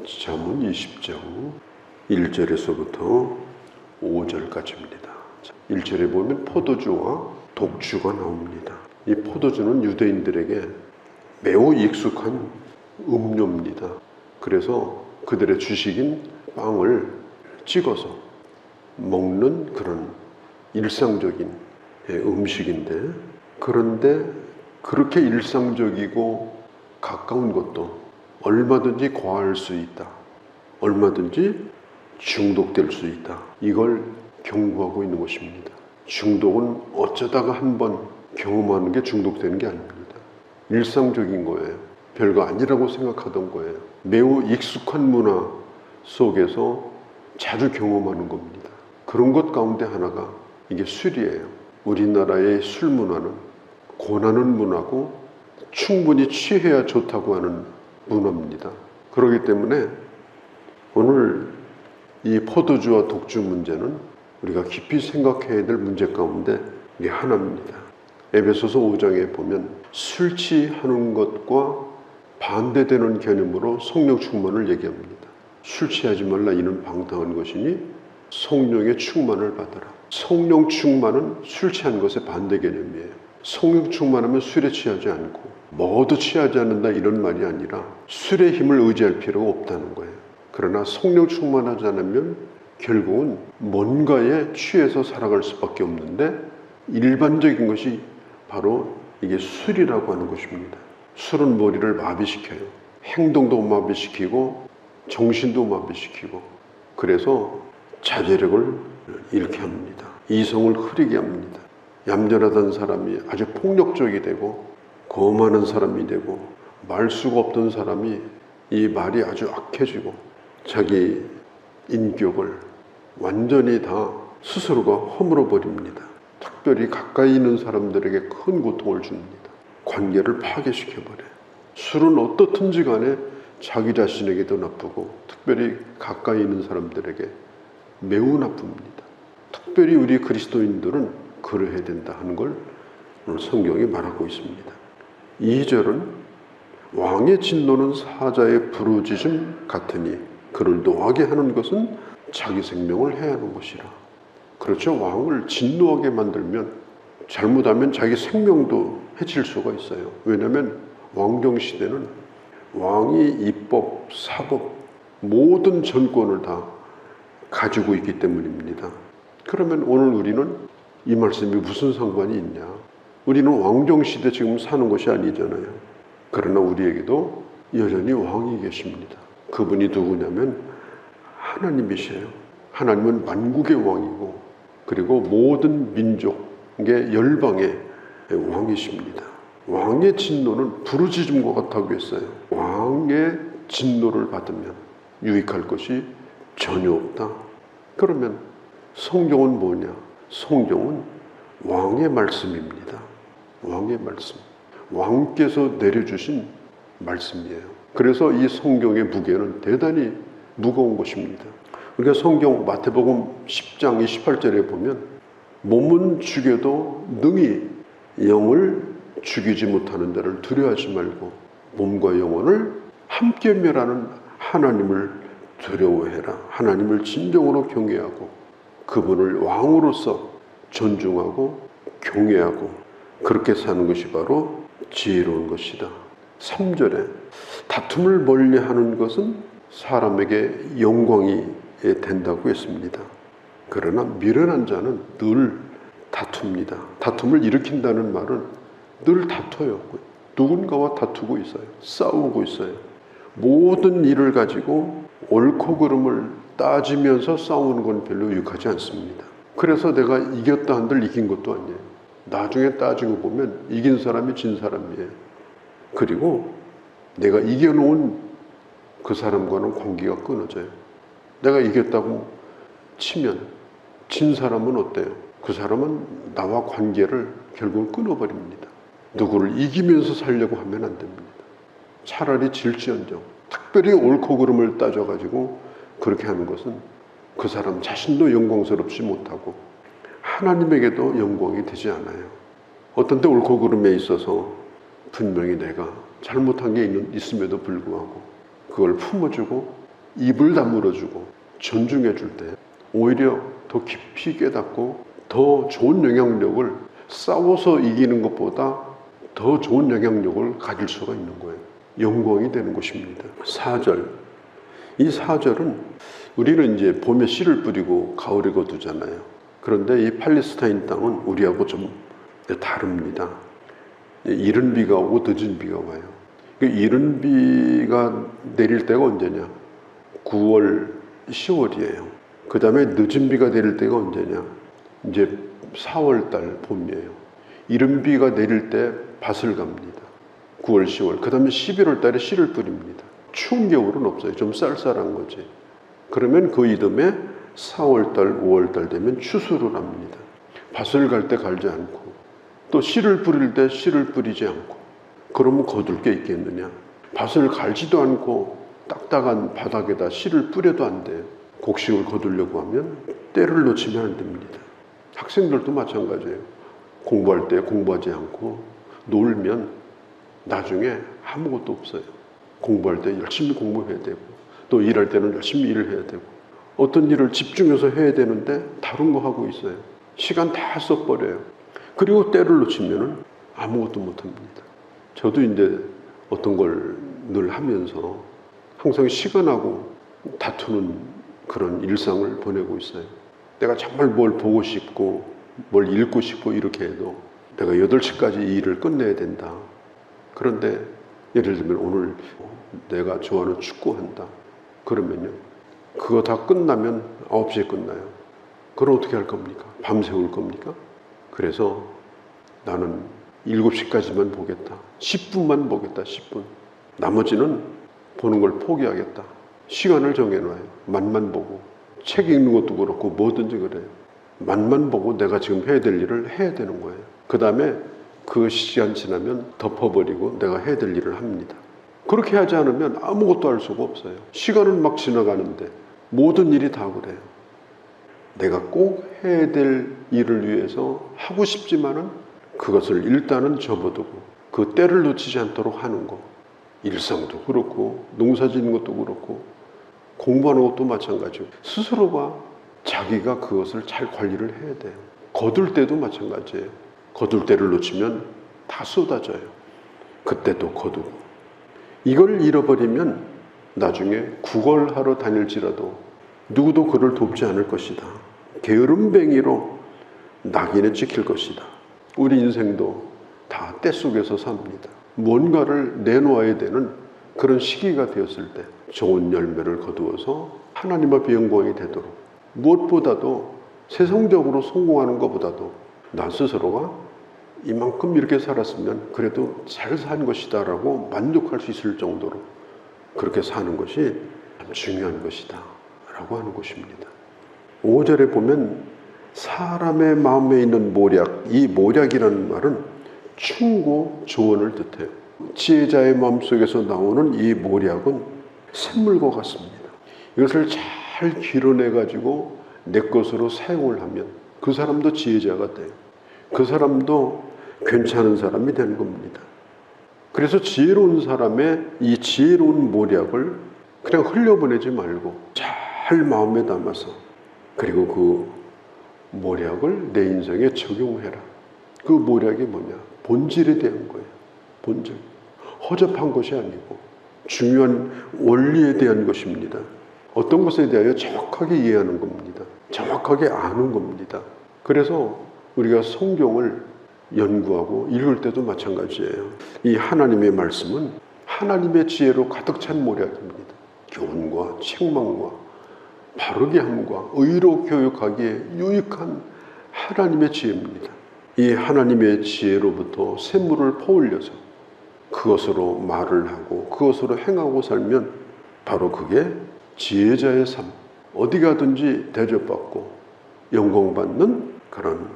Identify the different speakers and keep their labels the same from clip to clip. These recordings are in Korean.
Speaker 1: 잠언 20장 1절에서부터 5절까지입니다. 1절에 보면 포도주와 독주가 나옵니다. 이 포도주는 유대인들에게 매우 익숙한 음료입니다. 그래서 그들의 주식인 빵을 찍어서 먹는 그런 일상적인 음식인데, 그런데 그렇게 일상적이고 가까운 것도 얼마든지 과할 수 있다. 얼마든지 중독될 수 있다. 이걸 경고하고 있는 것입니다. 중독은 어쩌다가 한번 경험하는 게 중독되는 게 아닙니다. 일상적인 거예요. 별거 아니라고 생각하던 거예요. 매우 익숙한 문화 속에서 자주 경험하는 겁니다. 그런 것 가운데 하나가 이게 술이에요. 우리나라의 술 문화는 권하는 문화고 충분히 취해야 좋다고 하는 문화입니다. 그렇기 때문에 오늘 이 포도주와 독주 문제는 우리가 깊이 생각해야 될 문제 가운데 이게 하나입니다. 에베소서 5장에 보면 술 취하는 것과 반대되는 개념으로 성령 충만을 얘기합니다. 술 취하지 말라, 이는 방탕한 것이니 성령의 충만을 받으라. 성령 충만은 술 취하는 것의 반대 개념이에요. 성령 충만하면 술에 취하지 않고 먹어도 취하지 않는다, 이런 말이 아니라 술의 힘을 의지할 필요가 없다는 거예요. 그러나 성령 충만하지 않으면 결국은 뭔가에 취해서 살아갈 수밖에 없는데, 일반적인 것이 바로 이게 술이라고 하는 것입니다. 술은 머리를 마비시켜요. 행동도 마비시키고 정신도 마비시키고, 그래서 자제력을 잃게 합니다. 이성을 흐리게 합니다. 얌전하던 사람이 아주 폭력적이 되고, 거만한 사람이 되고, 말수가 없던 사람이 이 말이 아주 악해지고, 자기 인격을 완전히 다 스스로가 허물어 버립니다. 특별히 가까이 있는 사람들에게 큰 고통을 줍니다. 관계를 파괴시켜버려요. 술은 어떻든지 간에 자기 자신에게도 나쁘고, 특별히 가까이 있는 사람들에게 매우 나쁩니다. 특별히 우리 그리스도인들은 그러해야 된다 하는 걸 오늘 성경이 말하고 있습니다. 2절은 왕의 진노는 사자의 부르짖음 같으니 그를 노하게 하는 것은 자기 생명을 해하는 것이라. 그렇죠. 왕을 진노하게 만들면 잘못하면 자기 생명도 해칠 수가 있어요. 왜냐하면 왕정 시대는 왕이 입법, 사법, 모든 전권을 다 가지고 있기 때문입니다. 그러면 오늘 우리는 이 말씀이 무슨 상관이 있냐? 우리는 왕정 시대 지금 사는 것이 아니잖아요. 그러나 우리에게도 여전히 왕이 계십니다. 그분이 누구냐면 하나님이세요. 하나님은 만국의 왕이고, 그리고 모든 민족의 열방의 왕이십니다. 왕의 진노는 부르짖음과 같다고 했어요. 왕의 진노를 받으면 유익할 것이 전혀 없다. 그러면 성경은 뭐냐? 성경은 왕의 말씀입니다. 왕의 말씀. 왕께서 내려주신 말씀이에요. 그래서 이 성경의 무게는 대단히 무거운 것입니다. 우리가 성경 마태복음 10장 28절에 보면 몸은 죽여도 능히 영을 죽이지 못하는 자를 두려워하지 말고 몸과 영혼을 함께 멸하는 하나님을 두려워해라. 하나님을 진정으로 경외하고 그분을 왕으로서 존중하고 경외하고 그렇게 사는 것이 바로 지혜로운 것이다. 3절에 다툼을 멀리하는 것은 사람에게 영광이 된다고 했습니다. 그러나 미련한 자는 늘 다툽니다. 다툼을 일으킨다는 말은 늘 다퉈요. 누군가와 다투고 있어요. 싸우고 있어요. 모든 일을 가지고 옳고 그름을 따지면서 싸우는 건 별로 유익하지 않습니다. 그래서 내가 이겼다 한들 이긴 것도 아니에요. 나중에 따지고 보면 이긴 사람이 진 사람이에요. 그리고 내가 이겨놓은 그 사람과는 관계가 끊어져요. 내가 이겼다고 치면 진 사람은 어때요? 그 사람은 나와 관계를 결국 끊어버립니다. 누구를 이기면서 살려고 하면 안 됩니다. 차라리 질지언정, 특별히 옳고 그름을 따져가지고 그렇게 하는 것은 그 사람 자신도 영광스럽지 못하고 하나님에게도 영광이 되지 않아요. 어떤 때 옳고 그름에 있어서 분명히 내가 잘못한 게 있음에도 불구하고 그걸 품어주고 입을 다물어주고 존중해 줄 때 오히려 더 깊이 깨닫고 더 좋은 영향력을, 싸워서 이기는 것보다 더 좋은 영향력을 가질 수가 있는 거예요. 영광이 되는 것입니다. 4절. 이 4절은 우리는 이제 봄에 씨를 뿌리고 가을에 거두잖아요. 그런데 이 팔레스타인 땅은 우리하고 좀 다릅니다. 이른 비가 오고 늦은 비가 와요. 이른 비가 내릴 때가 언제냐? 9월, 10월이에요. 그 다음에 늦은 비가 내릴 때가 언제냐? 이제 4월 달 봄이에요. 이른 비가 내릴 때 밭을 갑니다. 9월, 10월. 그 다음에 11월 달에 씨를 뿌립니다. 추운 겨울은 없어요. 좀 쌀쌀한 거지. 그러면 그 이듬해 4월 달, 5월 달 되면 추수를 합니다. 밭을 갈 때 갈지 않고, 또 씨를 뿌릴 때 씨를 뿌리지 않고, 그러면 거둘 게 있겠느냐? 밭을 갈지도 않고 딱딱한 바닥에다 씨를 뿌려도 안 돼요. 곡식을 거두려고 하면 때를 놓치면 안 됩니다. 학생들도 마찬가지예요. 공부할 때 공부하지 않고 놀면 나중에 아무것도 없어요. 공부할 때 열심히 공부해야 되고, 또 일할 때는 열심히 일을 해야 되고, 어떤 일을 집중해서 해야 되는데 다른 거 하고 있어요. 시간 다 써버려요. 그리고 때를 놓치면 아무것도 못합니다. 저도 이제 어떤 걸 늘 하면서 항상 시간하고 다투는 그런 일상을 보내고 있어요. 내가 정말 뭘 보고 싶고 뭘 읽고 싶고 이렇게 해도 내가 8시까지 이 일을 끝내야 된다. 그런데 예를 들면 오늘 내가 좋아하는 축구한다. 그러면요, 그거 다 끝나면 9시에 끝나요. 그럼 어떻게 할 겁니까? 밤새울 겁니까? 그래서 나는 7시까지만 보겠다. 10분만 보겠다. 10분. 나머지는 보는 걸 포기하겠다. 시간을 정해놔요. 맛만 보고. 책 읽는 것도 그렇고 뭐든지 그래요. 맛만 보고 내가 지금 해야 될 일을 해야 되는 거예요. 그 다음에 그 시간 지나면 덮어버리고 내가 해야 될 일을 합니다. 그렇게 하지 않으면 아무것도 할 수가 없어요. 시간은 막 지나가는데 모든 일이 다 그래요. 내가 꼭 해야 될 일을 위해서 하고 싶지만은 그것을 일단은 접어두고 그 때를 놓치지 않도록 하는 거. 일상도 그렇고 농사 짓는 것도 그렇고 공부하는 것도 마찬가지고 스스로가 자기가 그것을 잘 관리를 해야 돼요. 거둘 때도 마찬가지예요. 거둘 때를 놓치면 다 쏟아져요. 그때 또 거두고. 이걸 잃어버리면 나중에 구걸하러 다닐지라도 누구도 그를 돕지 않을 것이다. 게으름뱅이로 낙인에 찍힐 것이다. 우리 인생도 다 때 속에서 삽니다. 뭔가를 내놓아야 되는 그런 시기가 되었을 때 좋은 열매를 거두어서 하나님 앞에 영광이 되도록, 무엇보다도 세상적으로 성공하는 것보다도 나 스스로가 이만큼 이렇게 살았으면 그래도 잘 산 것이다 라고 만족할 수 있을 정도로 그렇게 사는 것이 중요한 것이다 라고 하는 것입니다. 5절에 보면 사람의 마음에 있는 모략, 이 모략이라는 말은 충고, 조언을 뜻해요. 지혜자의 마음속에서 나오는 이 모략은 샘물과 같습니다. 이것을 잘 길어내가지고 내 것으로 사용을 하면 그 사람도 지혜자가 돼요. 그 사람도 괜찮은 사람이 되는 겁니다. 그래서 지혜로운 사람의 이 지혜로운 모략을 그냥 흘려보내지 말고 잘 마음에 담아서, 그리고 그 모략을 내 인생에 적용해라. 그 모략이 뭐냐? 본질에 대한 거예요. 본질. 허접한 것이 아니고 중요한 원리에 대한 것입니다. 어떤 것에 대하여 정확하게 이해하는 겁니다. 정확하게 아는 겁니다. 그래서 우리가 성경을 연구하고 읽을 때도 마찬가지예요. 이 하나님의 말씀은 하나님의 지혜로 가득 찬 모략입니다. 교훈과 책망과 바르게 함과 의로 교육하기에 유익한 하나님의 지혜입니다. 이 하나님의 지혜로부터 샘물을 퍼올려서 그것으로 말을 하고 그것으로 행하고 살면 바로 그게 지혜자의 삶, 어디 가든지 대접받고 영광받는 그런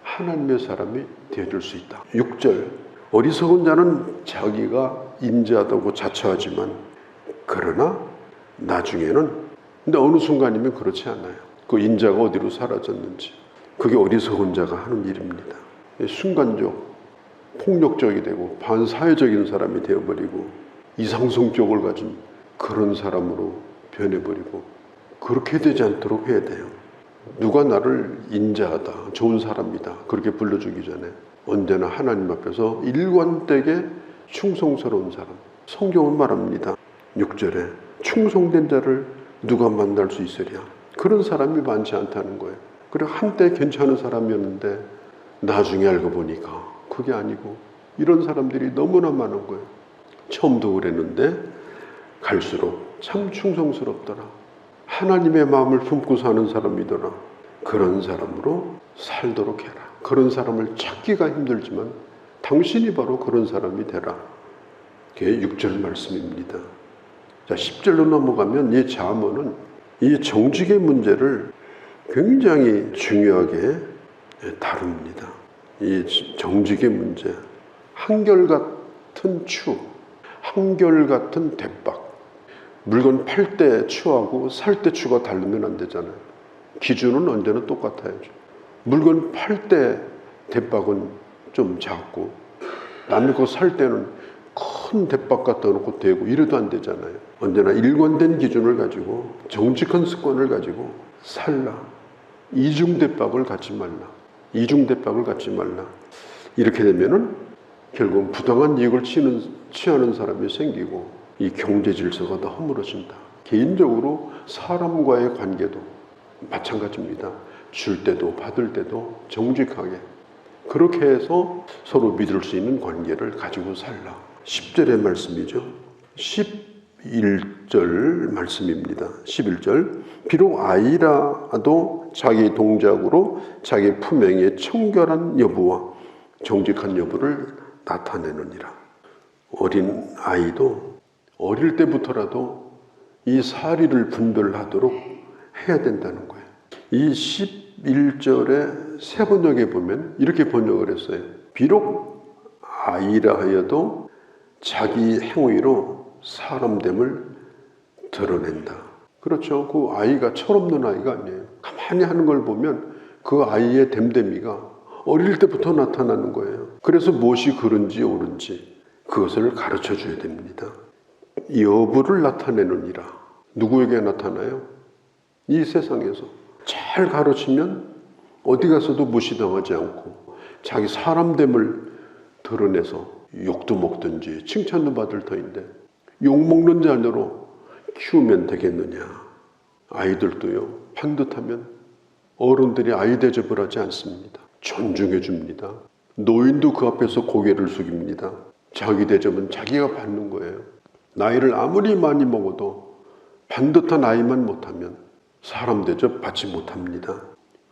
Speaker 1: 하나님의 사람이 되어줄 수 있다. 6절, 어리석은 자는 자기가 인자하다고 자처하지만 그러나 나중에는, 근데 어느 순간이면 그렇지 않아요. 그 인자가 어디로 사라졌는지, 그게 어리석은 자가 하는 일입니다. 순간적, 폭력적이 되고 반사회적인 사람이 되어버리고 이상성격을 가진 그런 사람으로 변해버리고 그렇게 되지 않도록 해야 돼요. 누가 나를 인자하다, 좋은 사람이다 그렇게 불러주기 전에 언제나 하나님 앞에서 일관되게 충성스러운 사람. 성경은 말합니다. 6절에 충성된 자를 누가 만날 수 있으랴. 그런 사람이 많지 않다는 거예요. 그리고 한때 괜찮은 사람이었는데 나중에 알고 보니까 그게 아니고 이런 사람들이 너무나 많은 거예요. 처음도 그랬는데 갈수록 참 충성스럽더라. 하나님의 마음을 품고 사는 사람이더라. 그런 사람으로 살도록 해라. 그런 사람을 찾기가 힘들지만 당신이 바로 그런 사람이 되라. 그게 6절 말씀입니다. 자, 10절로 넘어가면 이 잠언은 이 정직의 문제를 굉장히 중요하게 다룹니다. 이 정직의 문제, 한결같은 추, 한결같은 대박. 물건 팔 때 추하고 살 때 추가 다르면 안 되잖아요. 기준은 언제나 똑같아야죠. 물건 팔 때 대박은 좀 작고 남의 거 살 때는 큰 대박 갖다 놓고 대고 이래도 안 되잖아요. 언제나 일관된 기준을 가지고 정직한 습관을 가지고 살라. 이중 대박을 갖지 말라. 이중 대박을 갖지 말라. 이렇게 되면은 결국 부당한 이익을 취하는 사람이 생기고 이 경제 질서가 더 허물어진다. 개인적으로 사람과의 관계도 마찬가지입니다. 줄 때도 받을 때도 정직하게 그렇게 해서 서로 믿을 수 있는 관계를 가지고 살라. 10절의 말씀이죠. 11절 말씀입니다. 11절 비록 아이라도 자기 동작으로 자기 품행의 청결한 여부와 정직한 여부를 나타내느니라. 어린 아이도 어릴 때부터라도 이 사리를 분별하도록 해야 된다는 거예요. 이 11절의 새 번역에 보면 이렇게 번역을 했어요. 비록 아이라 하여도 자기 행위로 사람됨을 드러낸다. 그렇죠. 그 아이가 철없는 아이가 아니에요. 가만히 하는 걸 보면 그 아이의 됨됨이가 어릴 때부터 나타나는 거예요. 그래서 무엇이 그른지 옳은지 그것을 가르쳐 줘야 됩니다. 여부를 나타내느니라. 누구에게 나타나요? 이 세상에서 잘 가르치면 어디 가서도 무시당하지 않고 자기 사람됨을 드러내서 욕도 먹든지 칭찬도 받을 터인데 욕먹는 자녀로 키우면 되겠느냐. 아이들도요, 반듯하면 어른들이 아이 대접을 하지 않습니다. 존중해 줍니다. 노인도 그 앞에서 고개를 숙입니다. 자기 대접은 자기가 받는 거예요. 나이를 아무리 많이 먹어도 반듯한 아이만 못하면 사람 대접 받지 못합니다.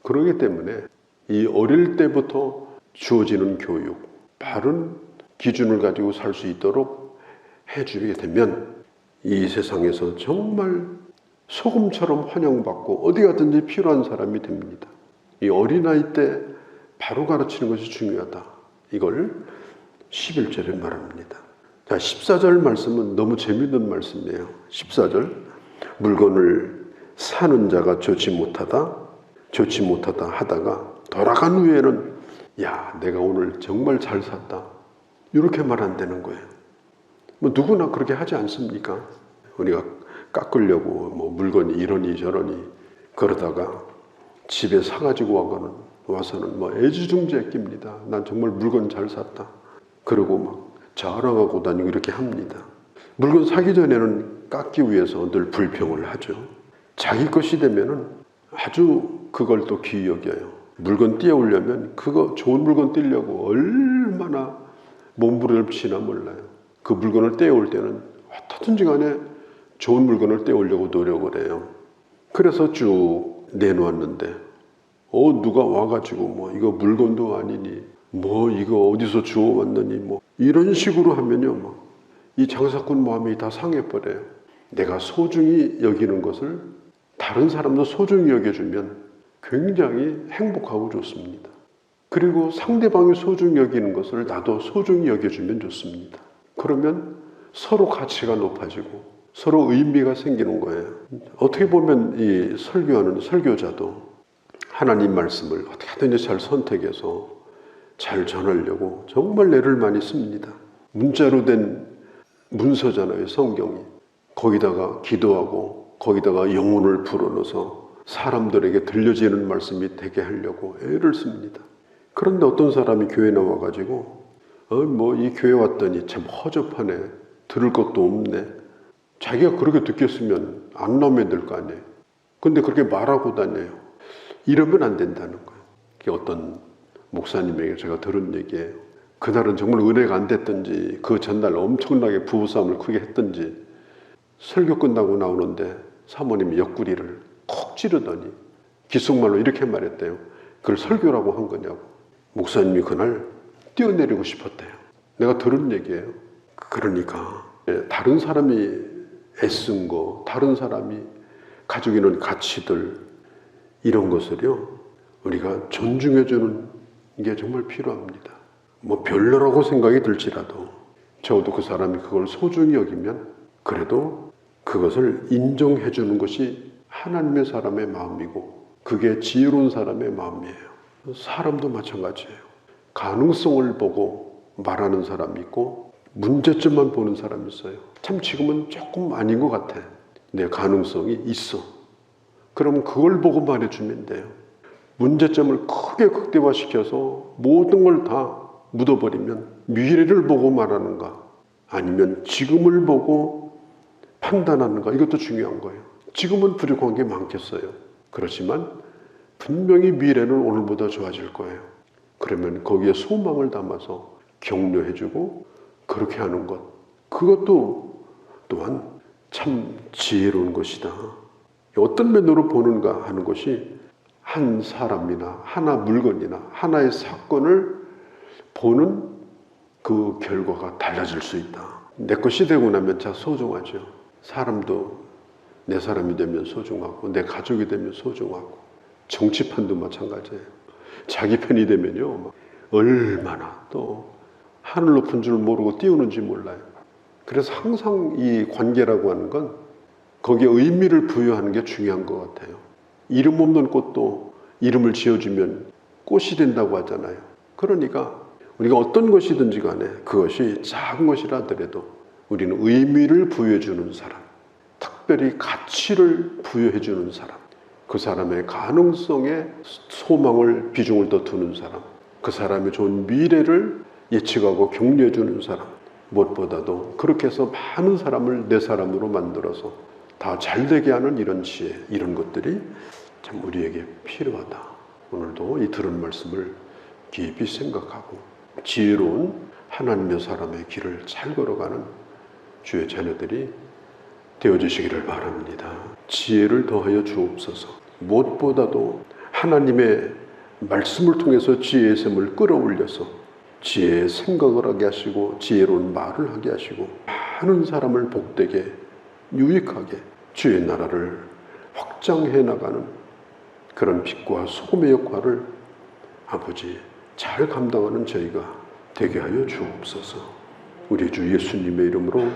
Speaker 1: 그렇기 때문에 이 어릴 때부터 주어지는 교육, 바른 기준을 가지고 살 수 있도록 해주게 되면 이 세상에서 정말 소금처럼 환영받고 어디 가든지 필요한 사람이 됩니다. 이 어린아이 때 바로 가르치는 것이 중요하다. 이걸 11절에 말합니다. 자, 14절 말씀은 너무 재미있는 말씀이에요. 14절 물건을 사는 자가 좋지 못하다 하다가 돌아간 후에는 야, 내가 오늘 정말 잘 샀다. 이렇게 말한다는 거예요. 뭐 누구나 그렇게 하지 않습니까? 우리가 깎으려고 뭐 물건이 이러니 저러니 그러다가 집에 사가지고 와서는 뭐 애지중지에 낍니다. 난 정말 물건 잘 샀다. 그러고 막 자랑하고 다니고 이렇게 합니다. 물건 사기 전에는 깎기 위해서 늘 불평을 하죠. 자기 것이 되면은 아주 그걸 또 귀히 여겨요. 물건 띄어오려면 그거 좋은 물건 띄려고 얼마나 몸부림치나 몰라요. 그 물건을 떼어올 때는 어떻든지 간에 좋은 물건을 떼어오려고 노력을 해요. 그래서 쭉 내놓았는데 누가 와가지고 뭐 이거 물건도 아니니 뭐 이거 어디서 주워왔느니 뭐 이런 식으로 하면요, 이 장사꾼 마음이 다 상해버려요. 내가 소중히 여기는 것을 다른 사람도 소중히 여겨주면 굉장히 행복하고 좋습니다. 그리고 상대방이 소중히 여기는 것을 나도 소중히 여겨주면 좋습니다. 그러면 서로 가치가 높아지고 서로 의미가 생기는 거예요. 어떻게 보면 이 설교하는 설교자도 하나님 말씀을 어떻게 하든지 잘 선택해서 잘 전하려고 정말 애를 많이 씁니다. 문자로 된 문서잖아요, 성경이. 거기다가 기도하고 거기다가 영혼을 불어넣어서 사람들에게 들려지는 말씀이 되게 하려고 애를 씁니다. 그런데 어떤 사람이 교회 나와가지고 이 교회 왔더니 참 허접하네, 들을 것도 없네, 자기가 그렇게 듣겠으면 안 나오면 될 거 아니에요. 근데 그렇게 말하고 다녀요. 이러면 안 된다는 거예요. 어떤 목사님에게 제가 들은 얘기예요. 그날은 정말 은혜가 안 됐든지 그 전날 엄청나게 부부싸움을 크게 했든지 설교 끝나고 나오는데 사모님이 옆구리를 콕 찌르더니 귓속말로 이렇게 말했대요. 그걸 설교라고 한 거냐고. 목사님이 그날 뛰어내리고 싶었대요. 내가 들은 얘기예요. 그러니까 다른 사람이 애쓴 거, 다른 사람이 가지고 있는 가치들, 이런 것을요 우리가 존중해주는 게 정말 필요합니다. 별로라고 생각이 들지라도 적어도 그 사람이 그걸 소중히 여기면 그래도 그것을 인정해 주는 것이 하나님의 사람의 마음이고 그게 지혜로운 사람의 마음이에요. 사람도 마찬가지예요. 가능성을 보고 말하는 사람이 있고 문제점만 보는 사람이 있어요. 참 지금은 조금 아닌 것 같아. 내 가능성이 있어. 그럼 그걸 보고 말해주면 돼요. 문제점을 크게 극대화시켜서 모든 걸 다 묻어버리면 미래를 보고 말하는가 아니면 지금을 보고 판단하는가, 이것도 중요한 거예요. 지금은 부족한 게 많겠어요. 그렇지만 분명히 미래는 오늘보다 좋아질 거예요. 그러면 거기에 소망을 담아서 격려해주고 그렇게 하는 것, 그것도 또한 참 지혜로운 것이다. 어떤 면으로 보는가 하는 것이 한 사람이나 하나 물건이나 하나의 사건을 보는 그 결과가 달라질 수 있다. 내 것이 되고 나면 자 소중하죠. 사람도 내 사람이 되면 소중하고 내 가족이 되면 소중하고 정치판도 마찬가지예요. 자기 편이 되면요 얼마나 또 하늘 높은 줄 모르고 띄우는지 몰라요. 그래서 항상 이 관계라고 하는 건 거기에 의미를 부여하는 게 중요한 것 같아요. 이름 없는 꽃도 이름을 지어주면 꽃이 된다고 하잖아요. 그러니까 우리가 어떤 것이든지 간에 그것이 작은 것이라 하더라도 우리는 의미를 부여해주는 사람, 특별히 가치를 부여해주는 사람, 그 사람의 가능성에 소망을, 비중을 더 두는 사람, 그 사람의 좋은 미래를 예측하고 격려해주는 사람, 무엇보다도 그렇게 해서 많은 사람을 내 사람으로 만들어서 다 잘되게 하는 이런 지혜, 이런 것들이 참 우리에게 필요하다. 오늘도 이 들은 말씀을 깊이 생각하고 지혜로운 하나님의 사람의 길을 잘 걸어가는 주의 자녀들이 되어주시기를 바랍니다. 지혜를 더하여 주옵소서. 무엇보다도 하나님의 말씀을 통해서 지혜의 샘을 끌어올려서 지혜의 생각을 하게 하시고 지혜로운 말을 하게 하시고 많은 사람을 복되게 유익하게 주의 나라를 확장해 나가는 그런 빛과 소금의 역할을 아버지 잘 감당하는 저희가 되게 하여 주옵소서. 우리 주 예수님의 이름으로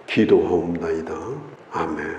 Speaker 1: 기도하옵나이다. 아멘.